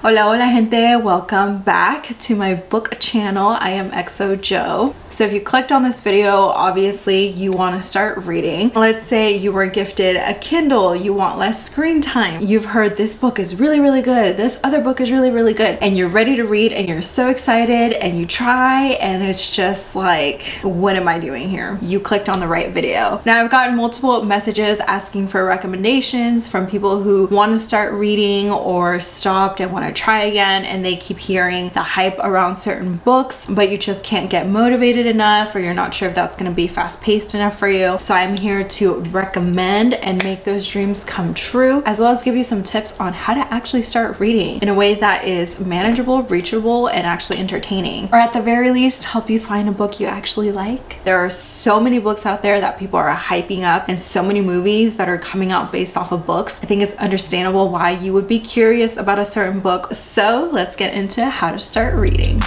Hola, hola gente, welcome back to my book channel. I am XO Joe. So if you clicked on this video, obviously you want to start reading. Let's say you were gifted a Kindle, you want less screen time. You've heard this book is really good, this other book is really good, and you're ready to read and you're so excited and you try and it's just like, what am I doing here? You clicked on the right video. Now I've gotten multiple messages asking for recommendations from people who want to start reading or stopped and want to try again, and they keep hearing the hype around certain books, but you just can't get motivated enough, or you're not sure if that's going to be fast-paced enough for you. So I'm here to recommend and make those dreams come true, as well as give you some tips on how to actually start reading in a way that is manageable, reachable, and actually entertaining, or at the very least help you find a book you actually like. There are so many books out there that people are hyping up, and so many movies that are coming out based off of books. I think it's understandable why you would be curious about a certain book. So let's get into how to start reading.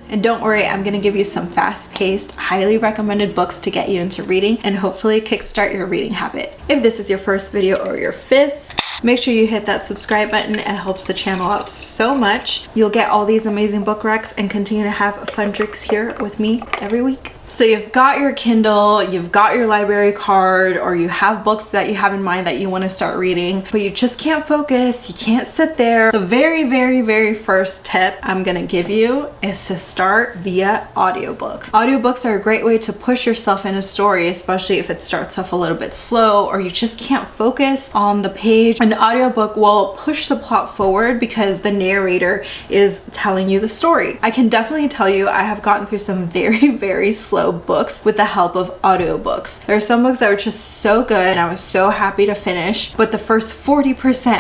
And don't worry, I'm gonna give you some fast-paced, highly recommended books to get you into reading and hopefully kickstart your reading habit. If this is your first video or your fifth, make sure you hit that subscribe button. It helps the channel out so much. You'll get all these amazing book recs and continue to have fun drinks here with me every week. So you've got your Kindle, you've got your library card, or you have books that you have in mind that you want to start reading, but you just can't focus, you can't sit there. The very first tip I'm gonna give you is to start via audiobook. Audiobooks are a great way to push yourself in a story, especially if it starts off a little bit slow or you just can't focus on the page. An audiobook will push the plot forward because the narrator is telling you the story. I can definitely tell you I have gotten through some very slow books with the help of audiobooks. There are some books that were just so good and I was so happy to finish, but the first 40%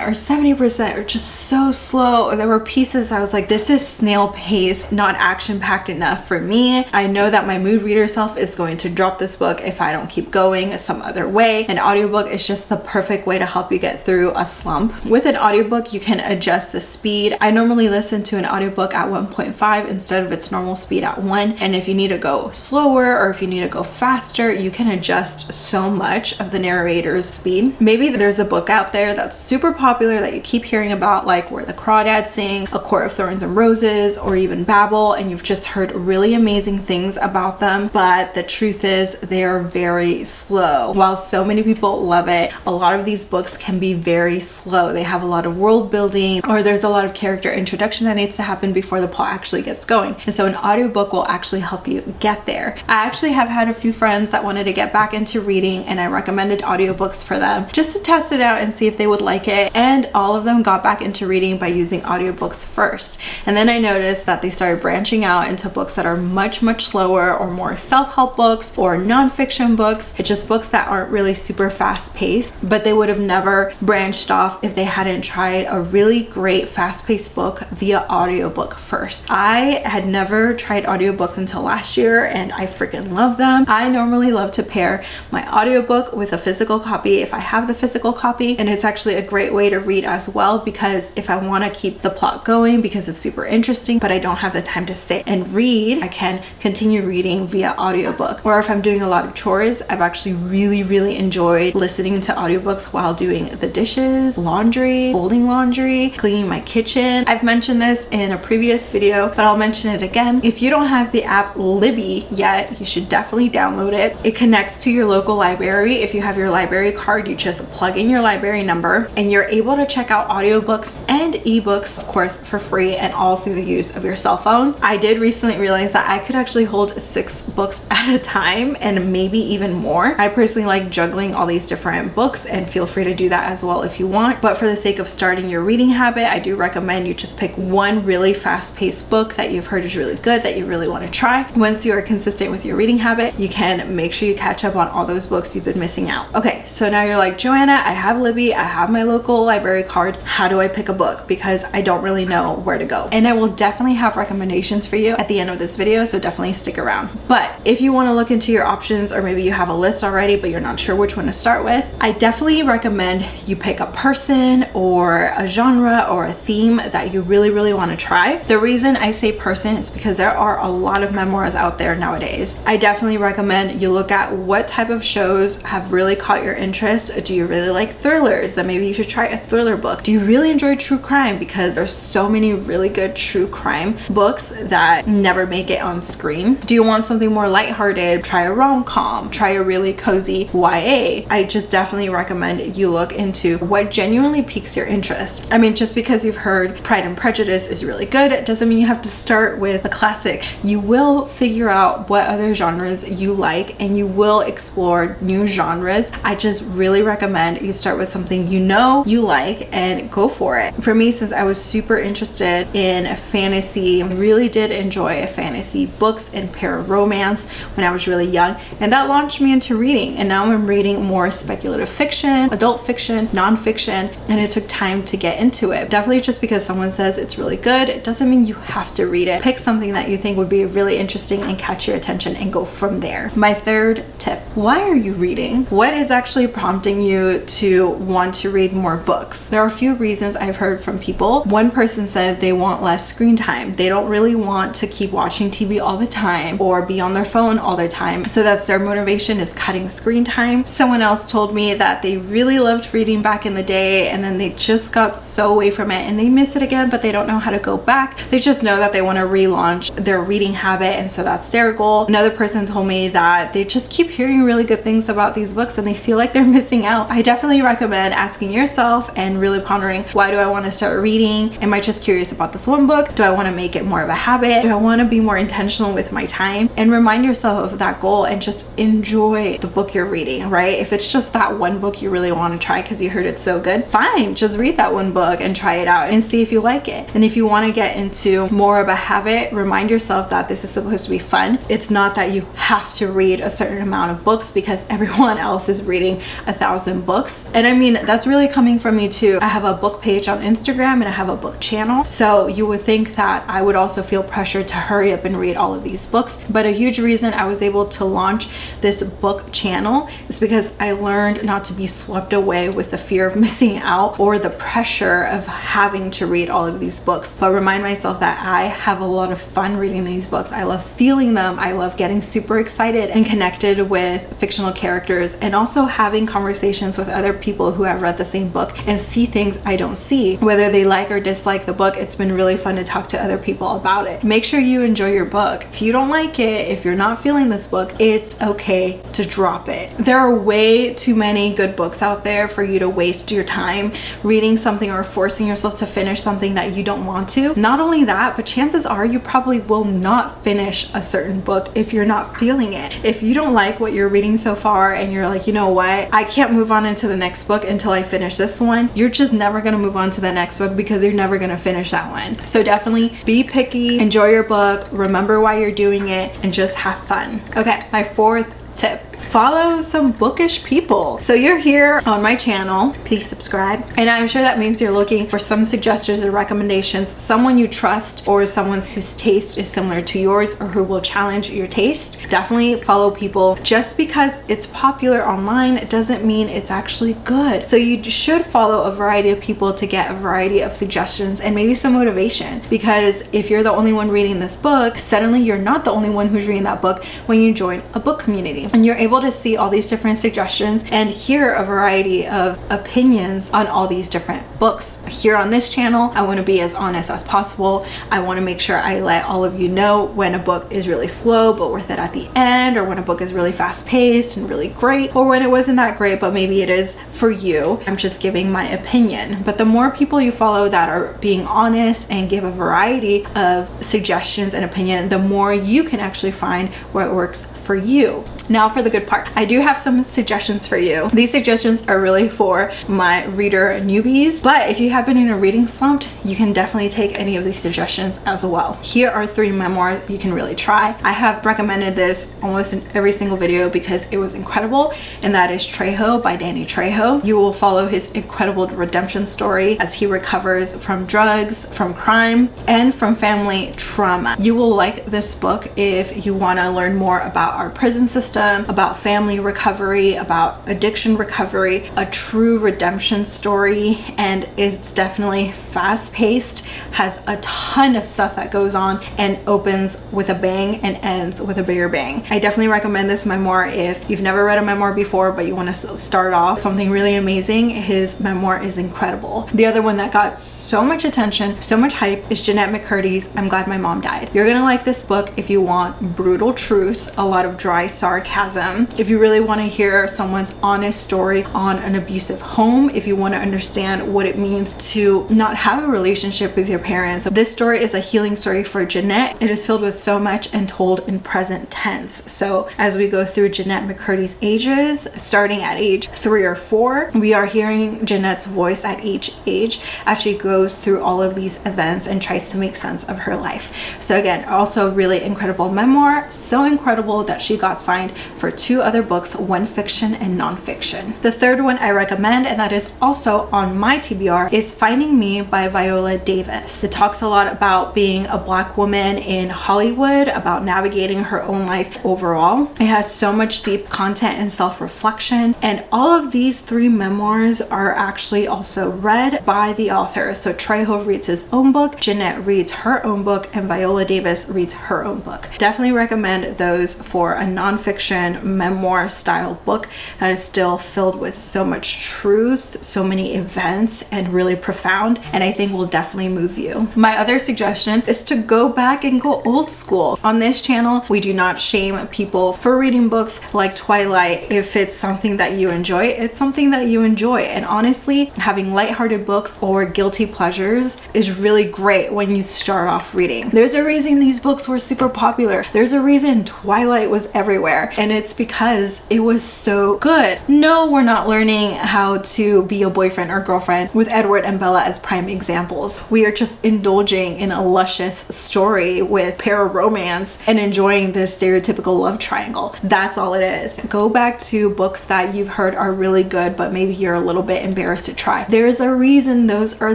or 70% are just so slow. There were pieces I was like, this is snail pace, not action packed enough for me. I know that my mood reader self is going to drop this book if I don't keep going some other way. An audiobook is just the perfect way to help you get through a slump. With an audiobook, you can adjust the speed. I normally listen to an audiobook at 1.5 instead of its normal speed at 1, and if you need to go slower or if you need to go faster, you can adjust so much of the narrator's speed. Maybe there's a book out there that's super popular that you keep hearing about, like Where the Crawdads Sing, A Court of Thorns and Roses, or even Babel, and you've just heard really amazing things about them, but the truth is they're very slow. While so many people love it, a lot of these books can be very slow. They have a lot of world building, or there's a lot of character introduction that needs to happen before the plot actually gets going. And so an audiobook will actually help you get there. I actually have had a few friends that wanted to get back into reading, and I recommended audiobooks for them just to test it out and see if they would like it, and all of them got back into reading by using audiobooks first. And then I noticed that they started branching out into books that are much slower, or more self-help books or non-fiction books. It's just books that aren't really super fast-paced, but they would have never branched off if they hadn't tried a really great fast-paced book via audiobook first. I had never tried audiobooks until last year, and I freaking love them. I normally love to pair my audiobook with a physical copy if I have the physical copy, and it's actually a great way to read as well, because if I want to keep the plot going because it's super interesting but I don't have the time to sit and read, I can continue reading via audiobook. Or if I'm doing a lot of chores, I've actually really enjoyed listening to audiobooks while doing the dishes, laundry, folding laundry, cleaning my kitchen. I've mentioned this in a previous video, but I'll mention it again. If you don't have the app Libby yet, you should definitely download it. It connects to your local library. If you have your library card, you just plug in your library number and you're able to check out audiobooks and ebooks, of course, for free, and all through the use of your cell phone. I did recently realize that I could actually hold 6 books at a time, and maybe even more. I personally like juggling all these different books, and feel free to do that as well if you want. But for the sake of starting your reading habit, I do recommend you just pick one really fast-paced book that you've heard is really good, that you really want to try. Once you are consistent with your reading habit, you can make sure you catch up on all those books you've been missing out. Okay, so now you're like, Joanna, I have Libby, I have my local library card. How do I pick a book? Because I don't really know where to go. And I will definitely have recommendations for you at the end of this video, so definitely stick around. But if you want to look into your options, or maybe you have a list already but you're not sure which one to start with, I definitely recommend you pick a person or a genre or a theme that you really want to try. The reason I say person is because there are a lot of memoirs out there nowadays nowadays. I definitely recommend you look at what type of shows have really caught your interest. Do you really like thrillers? Then maybe you should try a thriller book. Do you really enjoy true crime? Because there's so many really good true crime books that never make it on screen. Do you want something more lighthearted? Try a rom-com. Try a really cozy YA. I just definitely recommend you look into what genuinely piques your interest. I mean, just because you've heard Pride and Prejudice is really good, it doesn't mean you have to start with a classic. You will figure out what other genres you like and you will explore new genres. I just really recommend you start with something you know you like and go for it. For me, since I was super interested in fantasy, I really did enjoy fantasy books and para-romance when I was really young, and that launched me into reading. And now I'm reading more speculative fiction, adult fiction, nonfiction, and it took time to get into it. Definitely just because someone says it's really good, it doesn't mean you have to read it. Pick something that you think would be really interesting and catch your attention and go from there. My third tip, why are you reading? What is actually prompting you to want to read more books? There are a few reasons I've heard from people. One person said they want less screen time. They don't really want to keep watching TV all the time or be on their phone all the time. So that's their motivation, is cutting screen time. Someone else told me that they really loved reading back in the day and then they just got so away from it and they miss it again, but they don't know how to go back. They just know that they want to relaunch their reading habit, and so that's their goal. Another person told me that they just keep hearing really good things about these books and they feel like they're missing out. I definitely recommend asking yourself and really pondering, why do I want to start reading? Am I just curious about this one book? Do I want to make it more of a habit? Do I want to be more intentional with my time? And remind yourself of that goal and just enjoy the book you're reading, right? If it's just that one book you really want to try because you heard it's so good, fine, just read that one book and try it out and see if you like it. And if you want to get into more of a habit, remind yourself that this is supposed to be fun. It's not that you have to read a certain amount of books because everyone else is reading 1,000 books. And I mean, that's really coming from me too. I have a book page on Instagram and I have a book channel. So you would think that I would also feel pressured to hurry up and read all of these books. But a huge reason I was able to launch this book channel is because I learned not to be swept away with the fear of missing out or the pressure of having to read all of these books, but remind myself that I have a lot of fun reading these books. I love feeling them. I love getting super excited and connected with fictional characters, and also having conversations with other people who have read the same book and see things I don't see. Whether they like or dislike the book, it's been really fun to talk to other people about it. Make sure you enjoy your book. If you don't like it, if you're not feeling this book, it's okay to drop it. There are way too many good books out there for you to waste your time reading something or forcing yourself to finish something that you don't want to. Not only that, but chances are you probably will not finish a certain book if you're not feeling it. If you don't like what you're reading so far and you're like, you know what, I can't move on into the next book until I finish this one, you're just never gonna move on to the next book because you're never gonna finish that one. So definitely be picky, enjoy your book, remember why you're doing it, and just have fun. Okay, my fourth tip. Follow some bookish people. So you're here on my channel, please subscribe. And I'm sure that means you're looking for some suggestions or recommendations, someone you trust or someone whose taste is similar to yours or who will challenge your taste. Definitely follow people. Just because it's popular online, it doesn't mean it's actually good. So you should follow a variety of people to get a variety of suggestions and maybe some motivation. Because if you're the only one reading this book, suddenly you're not the only one who's reading that book when you join a book community. And you're able to see all these different suggestions and hear a variety of opinions on all these different books. Here on this channel, I want to be as honest as possible. I want to make sure I let all of you know when a book is really slow but worth it at the end, or when a book is really fast-paced and really great, or when it wasn't that great but maybe it is for you. I'm just giving my opinion. But the more people you follow that are being honest and give a variety of suggestions and opinion, the more you can actually find what works for you. Now for the good part. I do have some suggestions for you. These suggestions are really for my reader newbies, but if you have been in a reading slump, you can definitely take any of these suggestions as well. Here are 3 memoirs you can really try. I have recommended this almost in every single video because it was incredible, and that is Trejo by Danny Trejo. You will follow his incredible redemption story as he recovers from drugs, from crime, and from family trauma. You will like this book if you want to learn more about our prison system system, about family recovery, about addiction recovery, a true redemption story, and it's definitely fast-paced, has a ton of stuff that goes on, and opens with a bang and ends with a bigger bang. I definitely recommend this memoir if you've never read a memoir before but you want to start off something really amazing. His memoir is incredible. The other one that got so much attention, so much hype, is Jeanette McCurdy's I'm Glad My Mom Died. You're gonna like this book if you want brutal truth, a lot of dry sarcasm, if you really want to hear someone's honest story on an abusive home, if you want to understand what it means to not have a relationship with your parents. This story is a healing story for Jeanette. It is filled with so much and told in present tense. So as we go through Jeanette McCurdy's ages, starting at age 3 or 4, we are hearing Jeanette's voice at each age as she goes through all of these events and tries to make sense of her life. So again, also really incredible memoir, so incredible that she got signed for 2 other books, one fiction and nonfiction. The third one I recommend, and that is also on my TBR, is Finding Me by Viola Davis. It talks a lot about being a Black woman in Hollywood, about navigating her own life overall. It has so much deep content and self-reflection, and all of these 3 memoirs are actually also read by the author. So Trejo reads his own book, Jeanette reads her own book, and Viola Davis reads her own book. Definitely recommend those for a nonfiction memoir style book that is still filled with so much truth, so many events, and really profound, and I think will definitely move you. My other suggestion is to go back and go old school. On this channel, we do not shame people for reading books like Twilight. If it's something that you enjoy, it's something that you enjoy, and honestly, having lighthearted books or guilty pleasures is really great when you start off reading. There's a reason these books were super popular. There's a reason Twilight was everywhere, and it's because it was so good. No, we're not learning how to be a boyfriend or girlfriend with Edward and Bella as prime examples. We are just indulging in a luscious story with para-romance and enjoying this stereotypical love triangle. That's all it is. Go back to books that you've heard are really good, but maybe you're a little bit embarrassed to try. There's a reason those are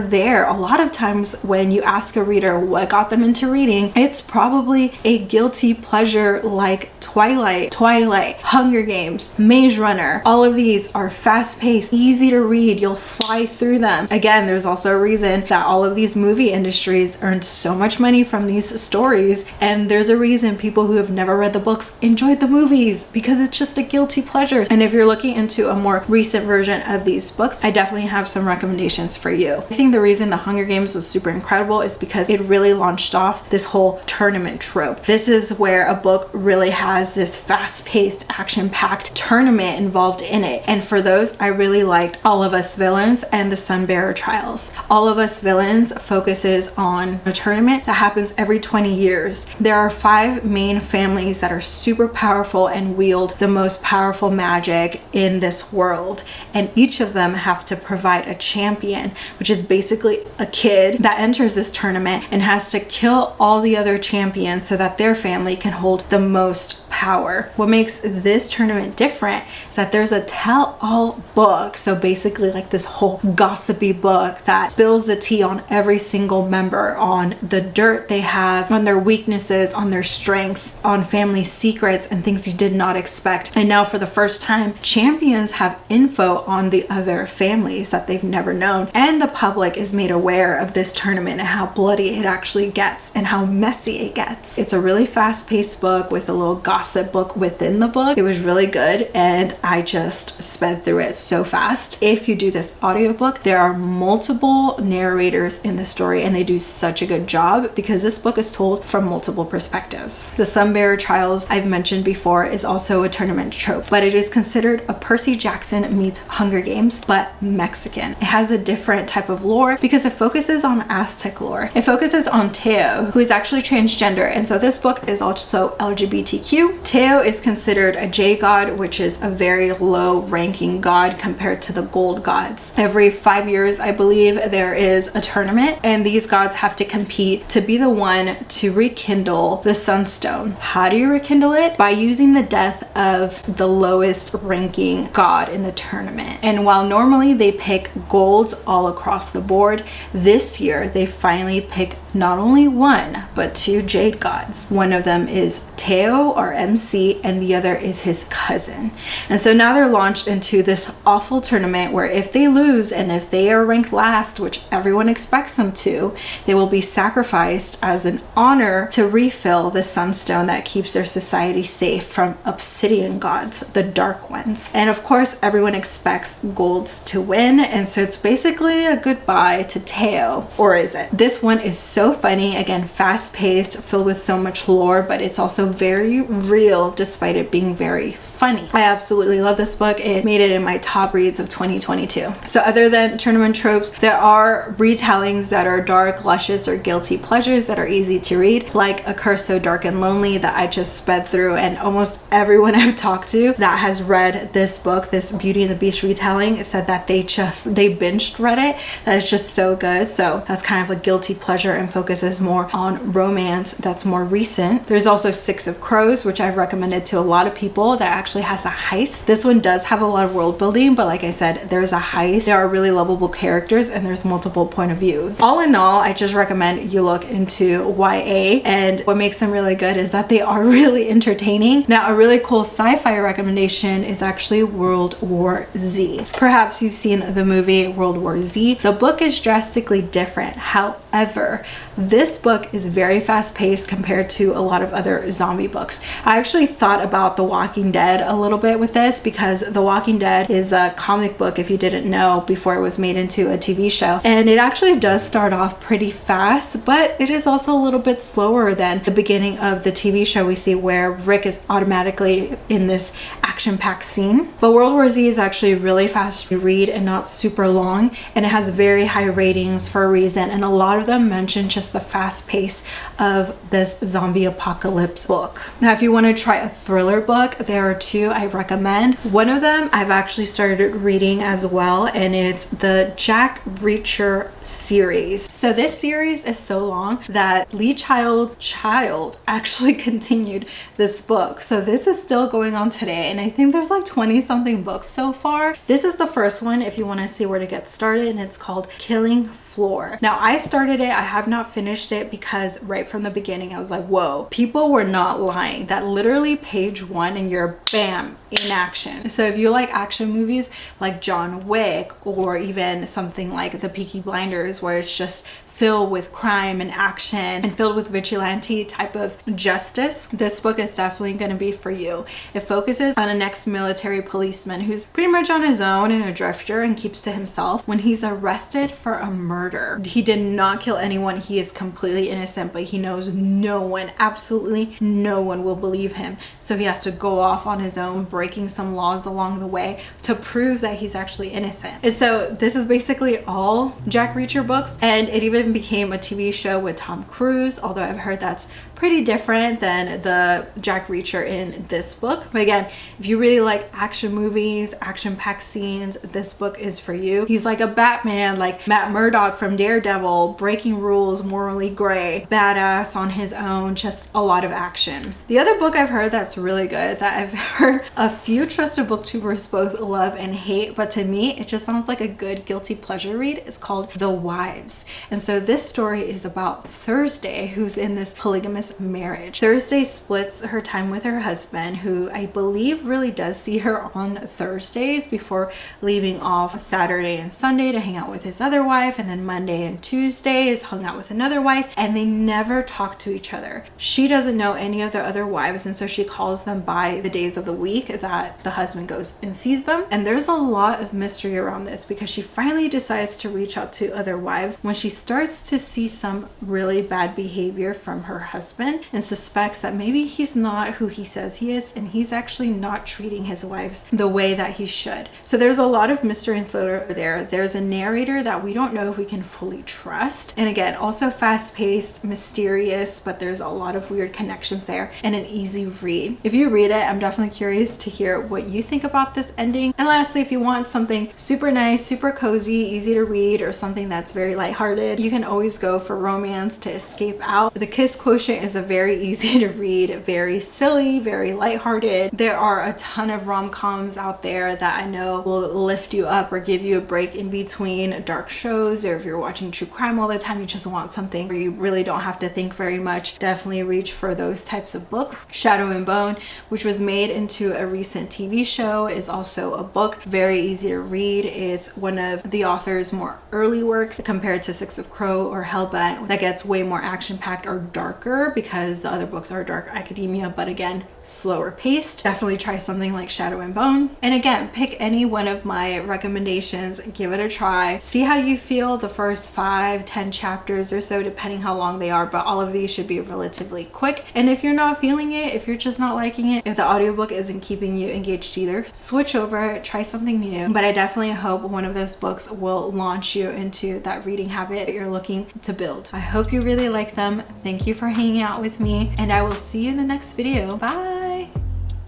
there. A lot of times when you ask a reader what got them into reading, it's probably a guilty pleasure like Twilight, Hunger Games, Maze Runner. All of these are fast-paced, easy to read. You'll fly through them. Again, there's also a reason that all of these movie industries earn so much money from these stories, and there's a reason people who have never read the books enjoyed the movies, because it's just a guilty pleasure. And if you're looking into a more recent version of these books, I definitely have some recommendations for you. I think the reason The Hunger Games was super incredible is because it really launched off this whole tournament trope. This is where a book really has this fast-paced, action-packed tournament involved in it. And for those, I really liked All of Us Villains and The Sunbearer Trials. All of Us Villains focuses on a tournament that happens every 20 years. There are 5 main families that are super powerful and wield the most powerful magic in this world. And each of them have to provide a champion, which is basically a kid that enters this tournament and has to kill all the other champions so that their family can hold the most power. What makes this tournament different is that there's a tell-all book, so basically like this whole gossipy book that spills the tea on every single member, on the dirt they have, on their weaknesses, on their strengths, on family secrets and things you did not expect. And now for the first time, champions have info on the other families that they've never known, and the public is made aware of this tournament and how bloody it actually gets and how messy it gets. It's a really fast-paced book with a little gossip book within the book. It was really good, and I just sped through it so fast. If you do this audiobook, there are multiple narrators in the story, and they do such a good job because this book is told from multiple perspectives. The Sunbearer Trials, I've mentioned before, is also a tournament trope, but it is considered a Percy Jackson meets Hunger Games, but Mexican. It has a different type of lore because it focuses on Aztec lore. It focuses on Teo, who is actually transgender, and so this book is also LGBTQ. Teo is considered a J god, which is a very low ranking god compared to the gold gods. Every 5 years, I believe, there is a tournament, and these gods have to compete to be the one to rekindle the sunstone. How do you rekindle it? By using the death of the lowest ranking god in the tournament. And while normally they pick golds all across the board, this year they finally pick not only 1 but 2 jade gods. One of them is Teo, or MC and the other is his cousin. And so now they're launched into this awful tournament where if they lose and if they are ranked last, which everyone expects them to, they will be sacrificed as an honor to refill the sunstone that keeps their society safe from obsidian gods, the dark ones. And of course, everyone expects golds to win, and so it's basically a goodbye to Teo, or is it? This one is so funny, again, fast-paced, filled with so much lore, but it's also very real despite it being very funny. I absolutely love this book. It made it in my top reads of 2022. So other than tournament tropes, there are retellings that are dark, luscious, or guilty pleasures that are easy to read, like A Curse So Dark and Lonely that I just sped through, and almost everyone I've talked to that has read this book, this Beauty and the Beast retelling, said that they binged read it. That is just so good. So that's kind of a guilty pleasure and focuses more on romance that's more recent. There's also Six of Crows, which I've recommended to a lot of people, that actually has a heist. This one does have a lot of world building, but like I said, there's a heist. There are really lovable characters and there's multiple point of views. All in all, I just recommend you look into YA, and what makes them really good is that they are really entertaining. Now, a really cool sci-fi recommendation is actually World War Z. Perhaps you've seen the movie World War Z. The book is drastically different. However, this book is very fast-paced compared to a lot of other zombie books. I actually thought about The Walking Dead a little bit with this, because The Walking Dead is a comic book, if you didn't know, before it was made into a TV show. And it actually does start off pretty fast, but it is also a little bit slower than the beginning of the TV show we see, where Rick is automatically in this action-packed scene. But World War Z is actually really fast to read and not super long, and it has very high ratings for a reason, and a lot of them mention just the fast pace of this zombie apocalypse book. Now, if you want to try a thriller book, there are two I recommend. One of them I've actually started reading as well, and it's the Jack Reacher series. So this series is so long that Lee Child's child actually continued this book. So this is still going on today, and I think there's like 20 something books so far. This is the first one if you want to see where to get started, and it's called Killing Floor. Now, I started it, I have not finished it, because right from the beginning I was like, whoa, people were not lying. That literally page 1 and you're bam in action. So if you like action movies like John Wick, or even something like The Peaky Blinders, where it's just filled with crime and action and filled with vigilante type of justice, this book is definitely going to be for you. It focuses on an ex-military policeman who's pretty much on his own and a drifter and keeps to himself when he's arrested for a murder. He did not kill anyone. He is completely innocent, but he knows no one, absolutely no one will believe him. So he has to go off on his own, breaking some laws along the way to prove that he's actually innocent. And so this is basically all Jack Reacher books, and it even became a TV show with Tom Cruise, although I've heard that's pretty different than the Jack Reacher in this book. But again, if you really like action movies, action-packed scenes, this book is for you. He's like a Batman, like Matt Murdock from Daredevil, breaking rules, morally gray, badass on his own, just a lot of action. The other book I've heard that's really good, that I've heard a few trusted booktubers both love and hate, but to me it just sounds like a good guilty pleasure read, is called The Wives. And so this story is about Thursday, who's in this polygamous marriage. Thursday splits her time with her husband, who I believe really does see her on Thursdays before leaving off Saturday and Sunday to hang out with his other wife, and then Monday and Tuesday is hung out with another wife, and they never talk to each other. She doesn't know any of the other wives, and so she calls them by the days of the week that the husband goes and sees them. And there's a lot of mystery around this, because she finally decides to reach out to other wives when she starts to see some really bad behavior from her husband, and suspects that maybe he's not who he says he is, and he's actually not treating his wives the way that he should. So there's a lot of mystery and thriller there. There's a narrator that we don't know if we can fully trust, and again, also fast-paced, mysterious, but there's a lot of weird connections there, and an easy read. If you read it, I'm definitely curious to hear what you think about this ending. And lastly, if you want something super nice, super cozy, easy to read, or something that's very lighthearted, you can always go for romance to escape out. The kiss quotient is a very easy to read, very silly, very lighthearted. There are a ton of rom-coms out there that I know will lift you up or give you a break in between dark shows, or if you're watching true crime all the time, you just want something where you really don't have to think very much. Definitely reach for those types of books. Shadow and Bone, which was made into a recent TV show, is also a book. Very easy to read. It's one of the author's more early works compared to Six of Crow or Hellbent, that gets way more action-packed or darker, because the other books are dark academia, but again, slower paced. Definitely try something like Shadow and Bone. And again, pick any one of my recommendations, give it a try, see how you feel the first 5-10 chapters or so, depending how long they are, but all of these should be relatively quick. And if you're not feeling it, if you're just not liking it, if the audiobook isn't keeping you engaged either, switch over, try something new. But I definitely hope one of those books will launch you into that reading habit that you're looking to build. I hope you really like them. Thank you for hanging out with me, and I will see you in the next video. Bye.